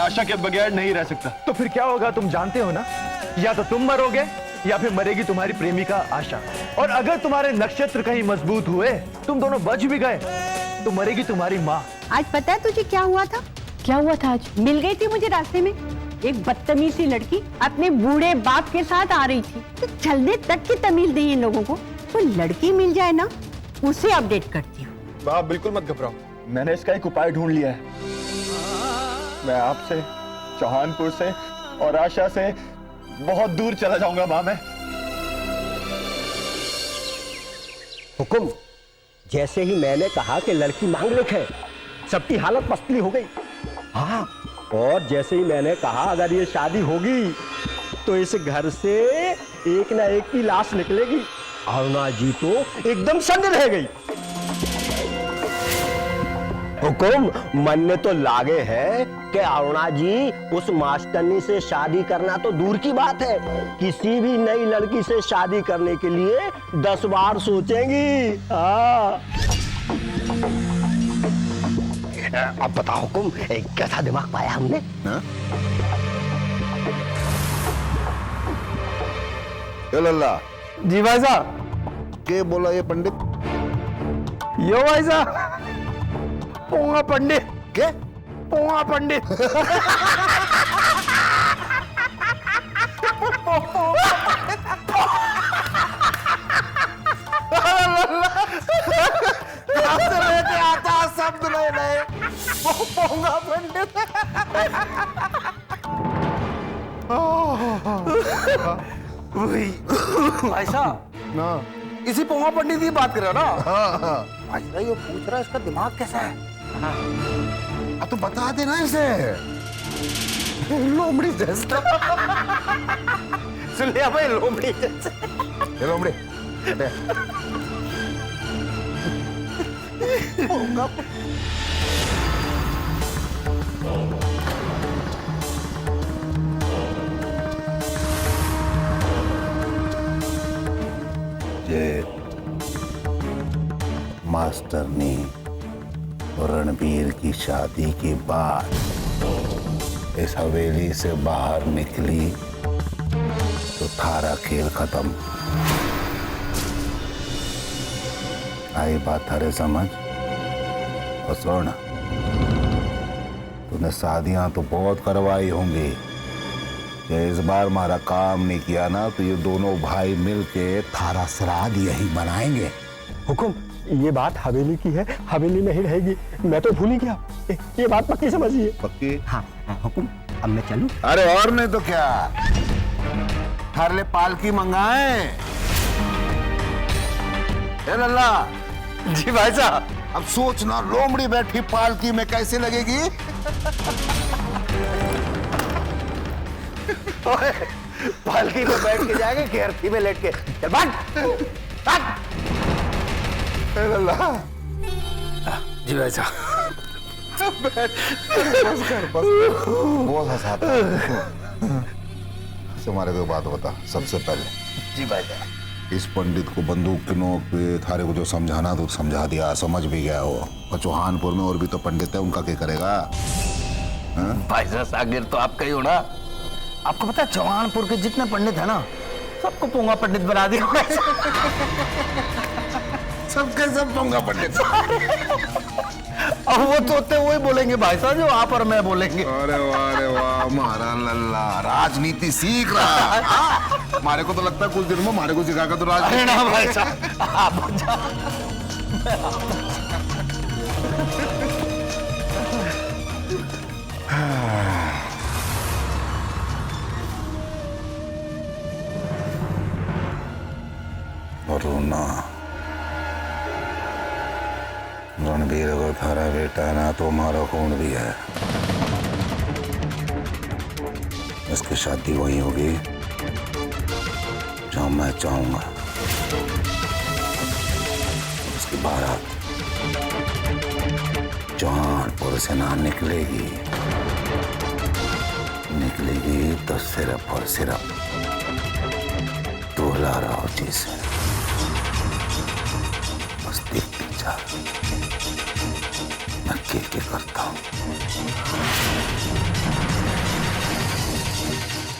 आशा के बगैर नहीं रह सकता। तो फिर क्या होगा तुम जानते हो ना, या तो तुम मरोगे या फिर मरेगी तुम्हारी प्रेमिका आशा। और अगर तुम्हारे नक्षत्र कहीं मजबूत हुए, तुम दोनों बच भी गए, तो मरेगी तुम्हारी माँ। आज पता है तुझे क्या हुआ था? क्या हुआ था आज? मिल गई थी मुझे रास्ते में एक बदतमीज सी लड़की, अपने बूढ़े बाप के साथ आ रही थी। तो चलने तक की तमीज नहीं इन लोगों को। तो लड़की मिल जाए ना, उसे अपडेट करती हूँ। आप बिल्कुल मत घबराओ, मैंने इसका एक उपाय ढूंढ लिया है। मैं आपसे, चौहानपुर से और आशा से बहुत दूर चला जाऊंगा मां। मैं हुकुम, जैसे ही मैंने कहा कि लड़की मांगलिक है, सबकी हालत पस्तली हो गई। हाँ, और जैसे ही मैंने कहा अगर ये शादी होगी तो इस घर से एक ना एक की लाश निकलेगी। अरुणा जी तो एकदम संग रह गई। हुकुम, मन में तो लागे है कि अरुणा जी उस मास्टरनी से शादी करना तो दूर की बात है, किसी भी नई लड़की से शादी करने के लिए 10 बार सोचेंगी। हाँ। अब बताओ हुकुम, कैसा दिमाग पाया हमने? लल्ला जी भाई साहब। के बोला ये पंडित? यो भाई साहब, पोंगा पंडित। क्या? पोंगा पंडित। लेके आता शब्द नए नए। पोंगा पंडित। भाई साहब ना, इसी पोंगा पंडित की बात कर रहे हो ना? हाँ। भाई साहब ये पूछ रहा है इसका दिमाग कैसा है? तो बता देना इसे। लोमड़ी जैसा। सुन लिया भाई, लोमड़ी जैसे। ये लोमड़ी। ये मास्टरनी और रणबीर की शादी के बाद इस हवेली से बाहर निकली तो थारा खेल खत्म। आई बात थारे समझ? और सुन, तूने शादियां तो बहुत करवाई होंगी, कि इस बार हमारा काम नहीं किया ना तो ये दोनों भाई मिलके थारा श्राद्ध यही बनाएंगे। हुकुम, ये बात हवेली की है, हवेली में ही रहेगी। मैं तो भूल ही गया। ये बात पक्की समझिए। पक्की? हाँ, हुकुम, अब मैं चलूं? अरे और नहीं तो क्या, थारे लिए पालकी मंगाए। ए लल्ला। जी भाई साहब। अब सोचना लोमड़ी बैठी पालकी में कैसे लगेगी। पालकी में बैठ के जाएंगे, घेरती में लेट के। चल भाग। लल्ला। जी भाई साहब। बस कर, बस कर। बहुत हंसाता है। तुम्हारे को बात बता, सबसे पहले जी भाई साहब। इस पंडित को बंदूक की नोक पे थारे को जो समझाना तो समझा दिया, समझ भी गया वो। और चौहानपुर में और भी तो पंडित है, उनका क्या करेगा? भाई साहब सागिर तो आपका ही हो ना। आपको पता है चौहानपुर के जितने पंडित है ना, सबको पोंगा पंडित बना दिया। सबके सब पोंगा पंडित। अब वो तोते वही बोलेंगे भाई साहब जो आप और मैं बोलेंगे। अरे वाह हमारा लल्ला राजनीति सीख रहा है। हमारे को तो लगता है कुछ दिन में हमारे को सिखाकर तो राजनीति। ना भाई साहब, आप और रोना, रणबीर अगर थारा बेटा है ना तो हमारा खून भी है। इसकी शादी वही होगी जहां मैं चाहूंगा। उसकी बारात चौहानपुर से ना निकलेगी, निकलेगी तो सिर्फ और सिर्फ दूल्हा राव जी से। बस देखते जा मैं क्या करता हूं।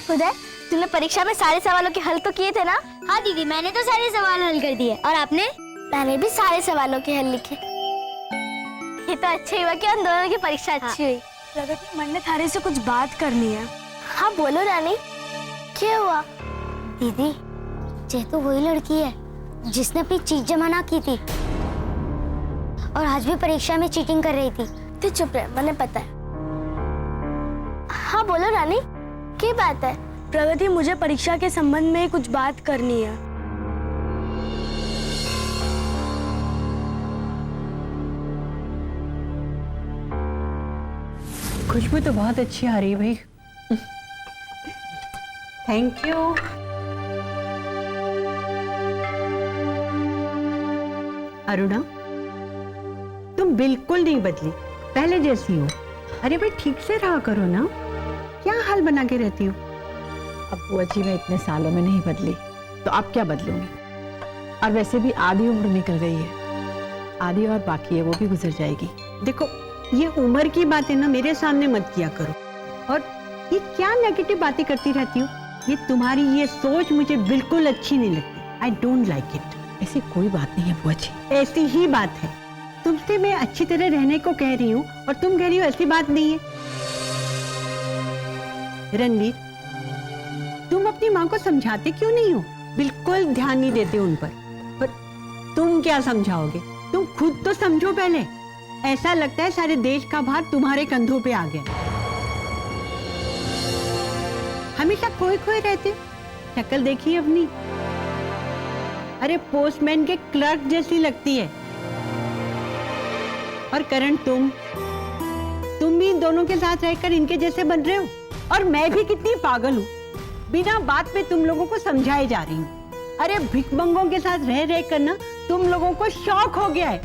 उदय, तूने परीक्षा में सारे सवालों के हल तो किए थे ना? हाँ दीदी, मैंने तो सारे सवाल हल कर दिए। और आपने? मैंने भी सारे सवालों के हल लिखे। ये तो अच्छा हुआ कि हम दोनों की परीक्षा अच्छी हुई। प्रगति, मन ने थारे से कुछ बात करनी है। हाँ बोलो रानी, क्या हुआ? दीदी, ये तो वही लड़की है जिसने अपनी चीज जमा ना की थी और आज भी परीक्षा में चीटिंग कर रही थी। तू चुप रह, मैंने पता है। हाँ बोलो रानी, क्या बात है? प्रगति, मुझे परीक्षा के संबंध में कुछ बात करनी है। खुशबू तो बहुत अच्छी आ रही है भाई। Thank you. अरुणा, तुम बिल्कुल नहीं बदली, पहले जैसी हो। अरे भाई ठीक से रहा करो ना, क्या हाल बना के रहती हो? अब बुआ जी मैं इतने सालों में नहीं बदली, तो अब क्या बदलूंगी? और वैसे भी आधी उम्र निकल गई है, आधी और बाकी है, वो भी गुजर जाएगी। देखो, ये उम्र की बातें ना मेरे सामने मत किया करो। और ये क्या नेगेटिव बातें करती रहती हो? ये तुम्हारी ये सोच मुझे बिल्कुल अच्छी नहीं लगती। I don't like it. ऐसी कोई बात नहीं है बुआ जी। ऐसी ही बात है। तुमसे मैं अच्छी तरह रहने को कह रही हूँ और तुम कह रही हो ऐसी बात नहीं है। रणवीर, तुम अपनी माँ को समझाते क्यों नहीं हो? बिल्कुल ध्यान नहीं देते उन पर तुम क्या समझाओगे? तुम खुद तो समझो पहले। ऐसा लगता है सारे देश का भार तुम्हारे कंधों पे आ गया। हमेशा खोए खोए रहते हो। शक्ल देखिए अपनी, अरे पोस्टमैन के क्लर्क जैसी लगती है। और करण, तुम भी इन दोनों के साथ रहकर इनके जैसे बन रहे हो। और मैं भी कितनी पागल हूँ, बिना बात पे तुम लोगों को समझाए जा रही हूँ। अरे भिखमंगों के साथ रह रह कर ना तुम लोगों को शौक हो गया है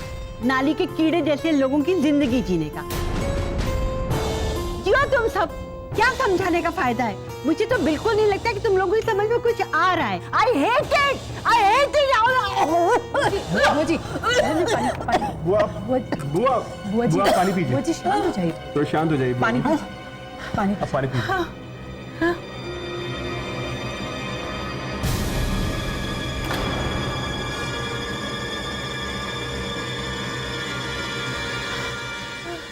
नाली के कीड़े जैसे लोगों की जिंदगी जीने का। जियो तुम सब, क्या समझाने का फायदा है? मुझे तो बिल्कुल नहीं लगता कि तुम लोगों की समझ में कुछ आ रहा है। I hate it, I hate it. बुआ जी, बुआ बुआ जी पानी पीजिए। बुआ जी शांत हो जाइए, तो शांत हो जाइए। पानी पीजिए, पानी अब पानी पीजिए।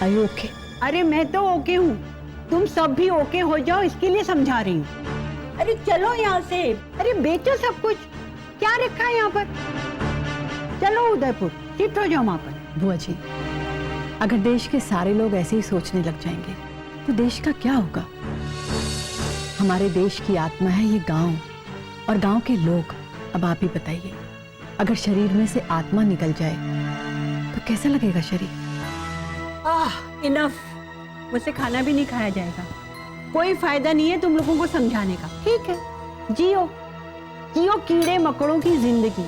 Are you okay? अरे मैं तो ओके हूँ, तुम सब भी ओके हो जाओ इसके लिए समझा रही हूँ। अरे चलो यहाँ से, अरे बेचो सब कुछ, क्या रखा है यहाँ पर? चलो उदयपुर शिफ्ट हो जाओ वहाँ पर। बुआ जी, अगर देश के सारे लोग ऐसे ही सोचने लग जाएंगे तो देश का क्या होगा? हमारे देश की आत्मा है ये गांव और गांव के लोग। अब आप ही बताइए, अगर शरीर में से आत्मा निकल जाए तो कैसा लगेगा शरीर? इनफ, मुझसे खाना भी नहीं खाया जाएगा। कोई फायदा नहीं है तुम लोगों को समझाने का। ठीक है, जियो जियो कीड़े मकोड़ों की जिंदगी।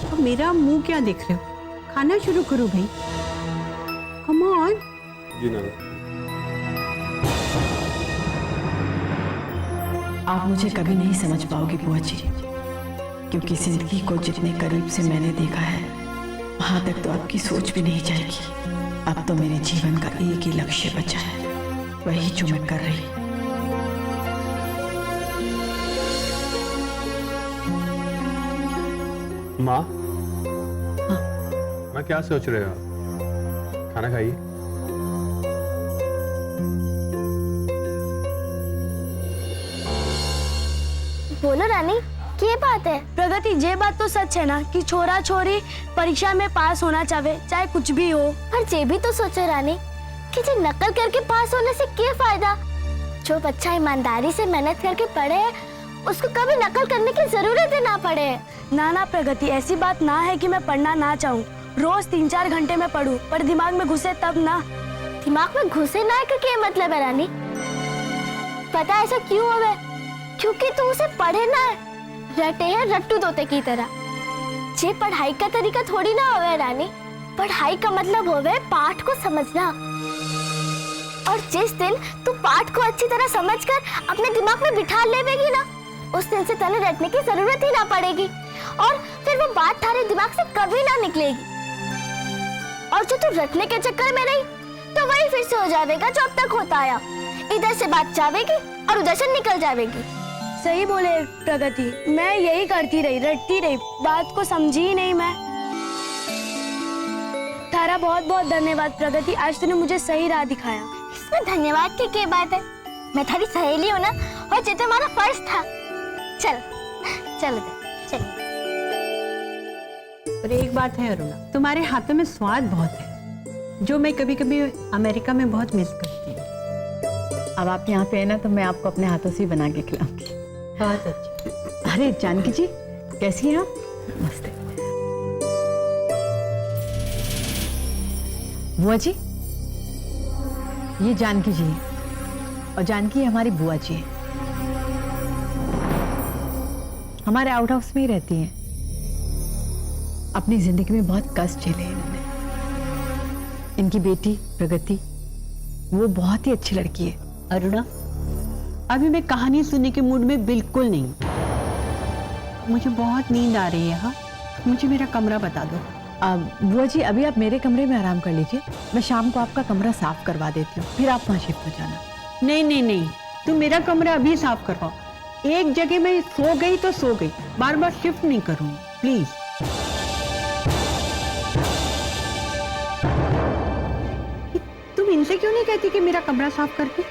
अब मेरा मुंह क्या देख रहे हो? खाना शुरू करो भाई, कम ऑन। जी ना। आप मुझे कभी नहीं समझ पाओगे बुआ जी, क्योंकि जिंदगी को जितने करीब से मैंने देखा है वहां तक तो आपकी सोच भी नहीं जाएगी। अब तो मेरे जीवन का एक ही लक्ष्य बचा है, वही जो मैं कर रही। माँ, हाँ? माँ क्या सोच रहे हो? खाना खाइए। बोलो रानी, क्या बात है? प्रगति, ये बात तो सच है ना कि छोरा छोरी परीक्षा में पास होना चाहे कुछ भी हो। पर ये भी तो सोचो रानी कि जो नकल करके पास होने से क्या फायदा? जो बच्चा ईमानदारी से मेहनत करके पढ़े उसको कभी नकल करने की जरूरत ही ना पड़े। ना प्रगति, ऐसी बात ना है कि मैं पढ़ना ना चाहूँ। रोज 3-4 घंटे में पढूं, पर दिमाग में घुसे तब ना। दिमाग में घुसे ना का क्या मतलब है रानी? पता है ऐसा क्यों होवे? क्योंकि तू उसे पढ़े ना है, रटे है रट्टू तोते की तरह। ये पढ़ाई का तरीका थोड़ी ना होवे रानी। पढ़ाई का मतलब होवे पाठ को समझना। और जिस दिन तू पाठ को अच्छी तरह समझकर अपने दिमाग में बिठा लेवेगी ना, उस दिन से तने रटने की जरूरत ही ना पड़ेगी और फिर वो बात थारे दिमाग से कभी ना निकलेगी। और जो तू रटने के चक्कर में रही तो वही फिर से हो जाएगा जो अब तक होता आया। इधर से बात जावेगी और उधर से निकल जावेगी। सही बोले प्रगति, मैं यही करती रही, रटती रही, बात को समझी ही नहीं मैं। तारा बहुत बहुत धन्यवाद प्रगति, आज तूने मुझे सही राह दिखाया। इसमें धन्यवाद की क्या बात है, मैं थारी सहेली हूँ ना, और ये तो हमारा फर्ज था। चल चल चल। और एक बात है अरुणा, तुम्हारे हाथों में स्वाद बहुत है, जो मैं कभी कभी अमेरिका में बहुत मिस करती हूँ। अब आप यहाँ पे है ना, तो मैं आपको अपने हाथों से ही बना के खिलाऊंगी। बहुत अच्छा। अरे जानकी जी, कैसी हैं आप? नमस्ते। बुआ जी, ये जानकी जी है, और जानकी हमारी बुआ जी है, हमारे आउट हाउस में ही रहती हैं। अपनी जिंदगी में बहुत कष्ट झेले हैं इन्होंने। इनकी बेटी प्रगति, वो बहुत ही अच्छी लड़की है। अरुणा, अभी मैं कहानी सुनने के मूड में बिल्कुल नहीं, मुझे बहुत नींद आ रही है। हाँ, मुझे मेरा कमरा बता दो। बुआ जी, अभी आप मेरे कमरे में आराम कर लीजिए, मैं शाम को आपका कमरा साफ करवा देती हूँ, फिर आप वहाँ शिफ्ट हो जाना। नहीं नहीं नहीं, तुम मेरा कमरा अभी साफ करवाओ। एक जगह मैं सो गई तो सो गई, बार बार शिफ्ट नहीं करूंगी, प्लीज। तुम इनसे क्यों नहीं कहती कि मेरा कमरा साफ करके?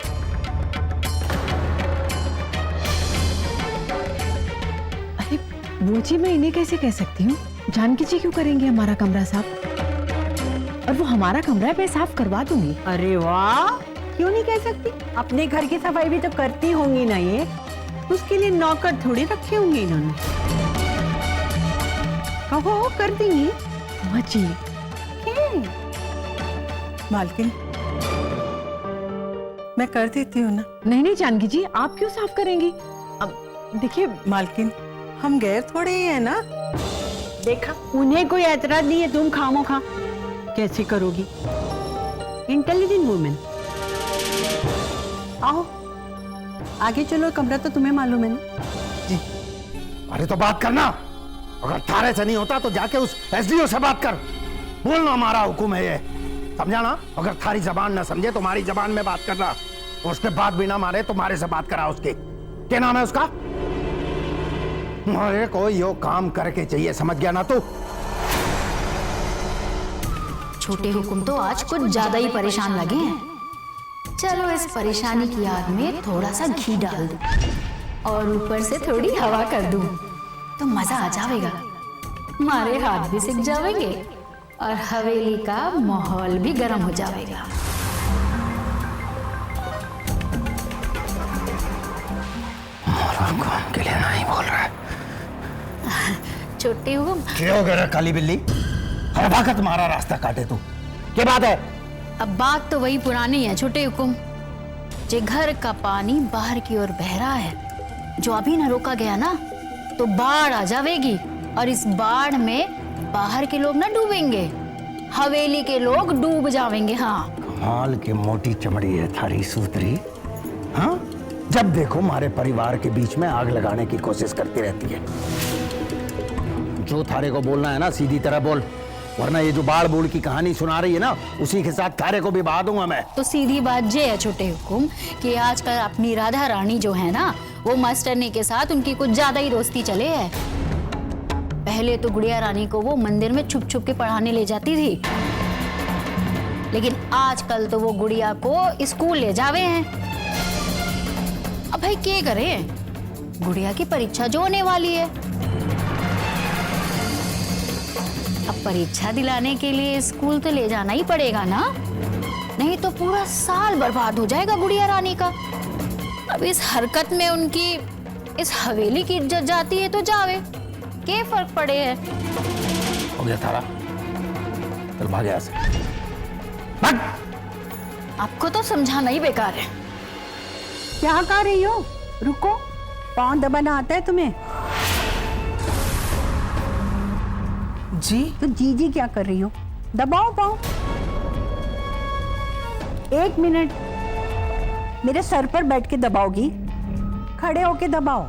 अरे बुआ जी, मैं इन्हें कैसे कह सकती हूँ? जानकी जी क्यों करेंगे हमारा कमरा साफ? और वो हमारा कमरा है, मैं साफ करवा दूंगी। अरे वाह, क्यों नहीं कह सकती? अपने घर की सफाई भी तो करती होंगी ना ये, उसके लिए नौकर थोड़ी रखे होंगे इन्होंने। कहो, कर देंगी। बुआ जी, मालकिन, मैं कर देती हूँ ना। नहीं नहीं जानकी जी, आप क्यों साफ करेंगी? अब देखिए मालकिन, हम गैर थोड़े ही है ना। देखा, उन्हें कोई एतराज नहीं है, तुम खामोखा कैसे करोगी? Intelligent women. आओ आगे चलो, कमरा तो तुम्हें मालूम है ना। जी। अरे तो बात करना, अगर थारे से नहीं होता तो जाके उस एसडीओ से बात कर, बोलना हमारा हुक्म है ये, समझा ना? अगर थारी जबान न समझे तुम्हारी जबान में बात करना, उसके बाद भी ना मारे तुम्हारे से बात करा उसके। क्या नाम है उसका? अरे कोई यो काम करके चाहिए, समझ गया ना तू? छोटे हुकुम तो आज कुछ ज्यादा ही परेशान लगे हैं। चलो इस परेशानी की आग में थोड़ा सा घी डाल दूं और ऊपर से थोड़ी हवा कर दूं तो मजा आ जाएगा। हमारे हाथ भी सिक जाएंगे और हवेली का माहौल भी गर्म हो जाएगा। काम के लिए नहीं बोल रहा है। छोटे हुकुम, क्या हो गया काली बिल्ली? हर वक्त तुम्हारा रास्ता काटे तू, क्या बात है? अब बात तो वही पुरानी है छोटे हुकुम। जे घर का पानी बाहर की ओर बह रहा है, जो अभी न रोका गया ना तो बाढ़ आ जाएगी, और इस बाढ़ में बाहर के लोग ना डूबेंगे, हवेली के लोग डूब जाएंगे। हाँ, कमाल के मोटी चमड़ी है थारी सूतरी। हाँ, जब देखो हमारे परिवार के बीच में आग लगाने की कोशिश करती रहती है। जो थारे को बोलना है ना सीधी तरह बोल, वरना ये जो बाढ़ बूढ़ की कहानी सुना रही है ना, उसी के साथ थारे को भी बहा दूंगा मैं। तो सीधी बात ये है छोटे हुकुम कि आजकल अपनी राधा रानी जो है ना, वो मास्टरनी के साथ उनकी कुछ ज्यादा ही दोस्ती चले है। पहले तो गुड़िया रानी को वो मंदिर में छुप छुप के पढ़ाने ले जाती थी, लेकिन आजकल तो वो गुड़िया को स्कूल ले जावे हैं। अब भाई क्या करें, गुड़िया की परीक्षा जो होने वाली है, अब परीक्षा दिलाने के लिए स्कूल तो ले जाना ही पड़ेगा ना, नहीं तो पूरा साल बर्बाद हो जाएगा गुड़िया रानी का। अब इस हरकत में उनकी इस हवेली की इज्जत जाती है तो जावे, क्या फर्क पड़े है। हो गया थारा, चल भाग यहाँ से, भाग। आपको तो समझाना ही बेकार है। क्या कर रही हो? रुको, पाँव दबाना आता है तुम्हें? जी। तो जी क्या कर रही हो? दबाओ पाँव। 1 मिनट, मेरे सर पर बैठ के दबाओगी, खड़े होके दबाओ।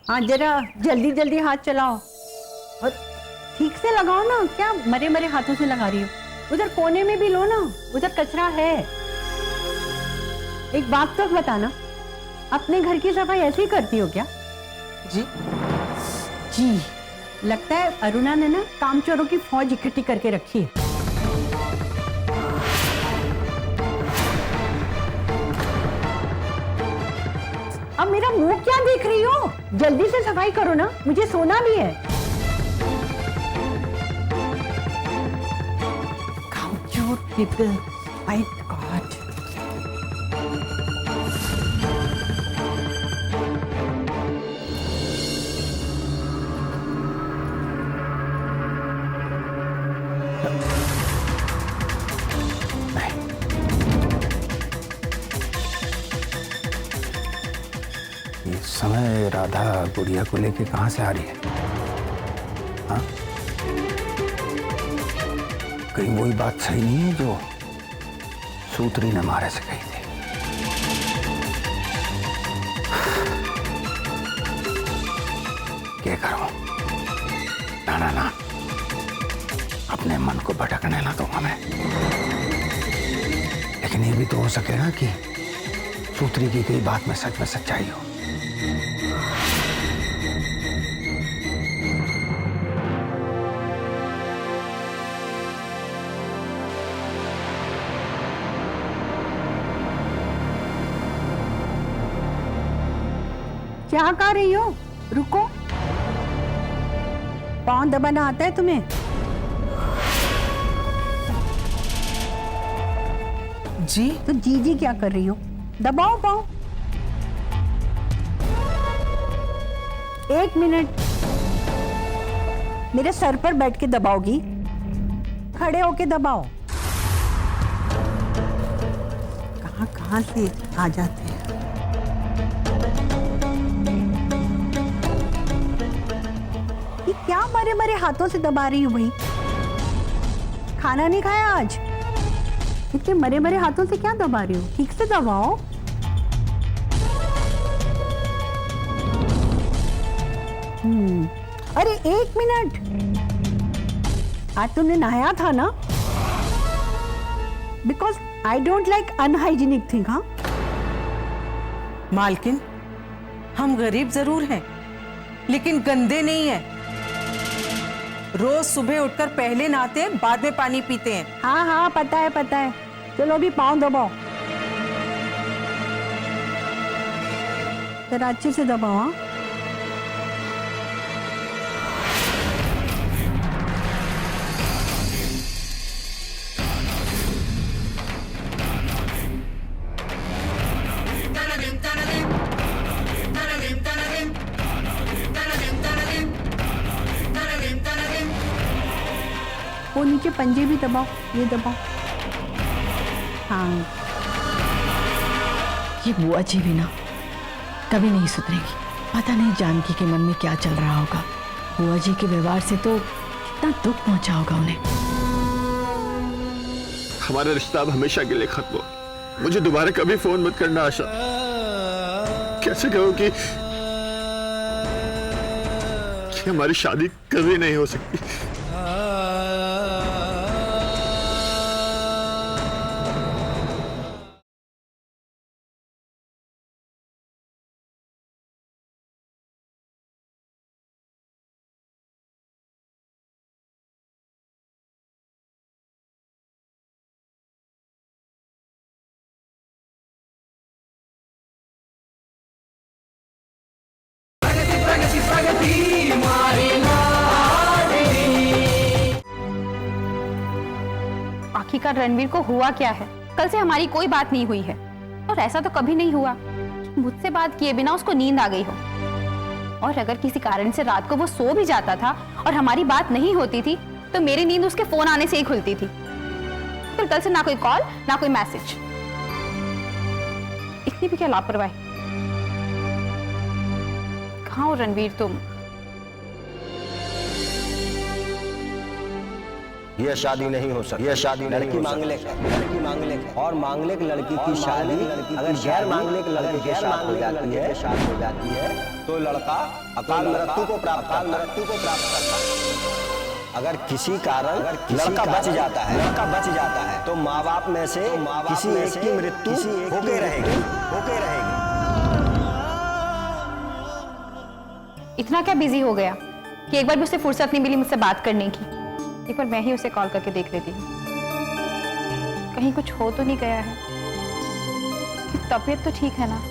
हाँ जरा जल्दी जल्दी हाथ चलाओ और ठीक से लगाओ ना, क्या मरे मरे हाथों से लगा रही हो? उधर कोने में भी लो ना, उधर कचरा है। एक बात तो बताना, अपने घर की सफाई ऐसे ही करती हो क्या? जी जी, लगता है अरुणा ने ना कामचोरों की फौज इकट्ठी करके रखी है। अब मेरा मुंह क्या देख रही हो? जल्दी से सफाई करो ना, मुझे सोना भी है। कामचोर पीपल, माय गॉड। इस समय राधा गुड़िया को लेके कहां से आ रही है? हाँ? कहीं वही बात सही नहीं है जो सूत्री ने मारे से कही थी? क्या करूं? ना ना ना, अपने मन को भटकने ना दूंगा मैं। लेकिन ये भी तो हो सके ना कि सूत्री की कई बात में सच में सच्चाई हो। क्या कर रही हो? रुको, पाँव दबाना आता है तुम्हें? जी तो जी क्या कर रही हो? दबाओ पाँव। 1 मिनट मेरे सर पर बैठ के दबाओगी, खड़े होके दबाओ। कहां से आ जाते हैं। ये क्या मरे मरे हाथों से दबा रही हूँ भाई? खाना नहीं खाया आज? इतने मरे मरे हाथों से क्या दबा रही हो? ठीक से दबाओ। अरे 1 मिनट, आज तुमने नहाया था ना? Because I don't like unhygienic thing. हाँ मालकिन, हम गरीब जरूर हैं लेकिन गंदे नहीं हैं। रोज सुबह उठकर पहले नहाते हैं, बाद में पानी पीते हैं। हाँ हाँ पता है पता है। चलो अभी पाँव दबाओ, जरा अच्छे से दबाओ। हाँ वो नीचे पंजे भी दबाओ, ये दबाओ। हाँ ये बुआ जी भी ना कभी नहीं सुधरेगी। पता नहीं जानकी के मन में क्या चल रहा होगा। बुआ जी के व्यवहार से तो कितना दुख पहुंचा होगा उन्हें। हमारा रिश्ता अब हमेशा के लिए खत्म हो। मुझे दोबारा कभी फोन मत करना आशा। कैसे कहो कि हमारी शादी कभी नहीं हो सकती। आखिरकार रणवीर को हुआ क्या है? कल से हमारी कोई बात नहीं हुई है और ऐसा तो कभी नहीं हुआ मुझसे बात किए बिना उसको नींद आ गई हो। और अगर किसी कारण से रात को वो सो भी जाता था और हमारी बात नहीं होती थी तो मेरी नींद उसके फोन आने से ही खुलती थी। फिर कल से ना कोई कॉल ना कोई मैसेज। इतनी भी क्या लापरवाही। कहाँ हो रणवीर तुम? ये शादी नहीं हो सकती, ये शादी लड़की मांगलिक है, लड़की मांगलिक है, और मांगलिक लड़की की शादी अगर गैर मांगलिक लड़के के साथ हो जाती है तो लड़का अकाल मृत्यु को प्राप्त करता है। अगर किसी कारण लड़का बच जाता है तो माँ बाप में से किसी एक की मृत्यु होके रहेगी। इतना क्या बिजी हो गया कि एक बार भी उसे फुर्सत नहीं मिली मुझसे बात करने की। एक बार मैं ही उसे कॉल करके देख लेती हूँ, कहीं कुछ हो तो नहीं गया है। कि तबीयत तो ठीक है ना?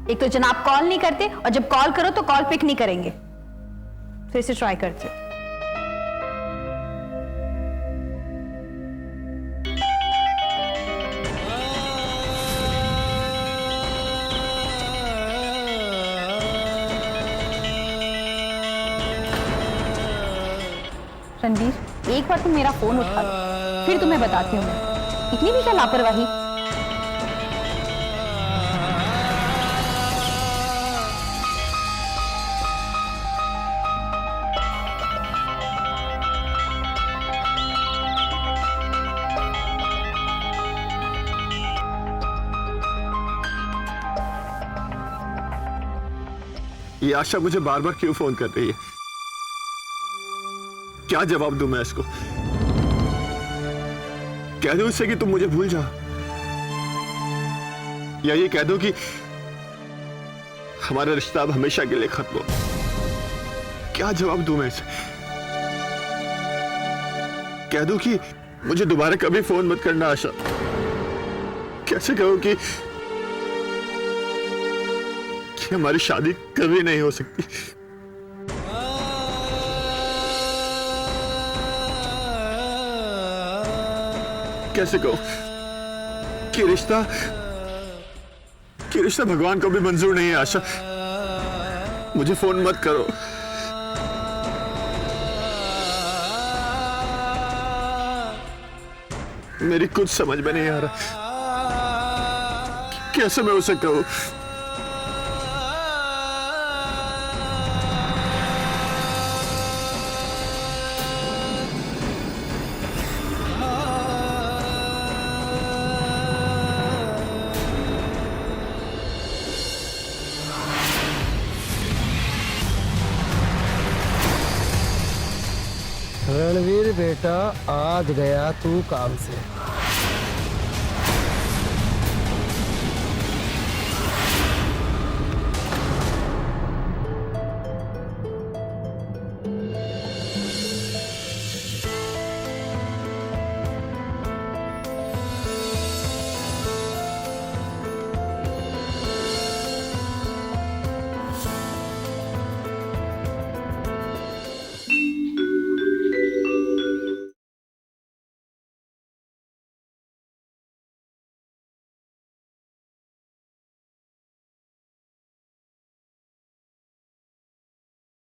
एक तो जनाब कॉल नहीं करते और जब कॉल करो तो कॉल पिक नहीं करेंगे। फिर से ट्राई करते हो। रणवीर, एक बार तुम मेरा फोन उठा लो, फिर तुम्हें बताती हूँ मैं। इतनी भी क्या लापरवाही। ये आशा मुझे बार बार क्यों फोन कर रही है? क्या जवाब दूं मैं इसको? कह दूं इससे कि तुम मुझे भूल जाओ, या ये कह दो कि हमारा रिश्ता अब हमेशा के लिए खत्म हो? क्या जवाब दूं मैं इसे? कह दूं कि मुझे दोबारा कभी फोन मत करना आशा? कैसे कहूं कि हमारी शादी कभी नहीं हो सकती? कैसे कहूं कि रिश्ता भगवान को भी मंजूर नहीं है आशा? मुझे फोन मत करो। मेरी कुछ समझ में नहीं आ रहा, कैसे मैं उसे कहूं? रणवीर बेटा, आज गया तू काम से।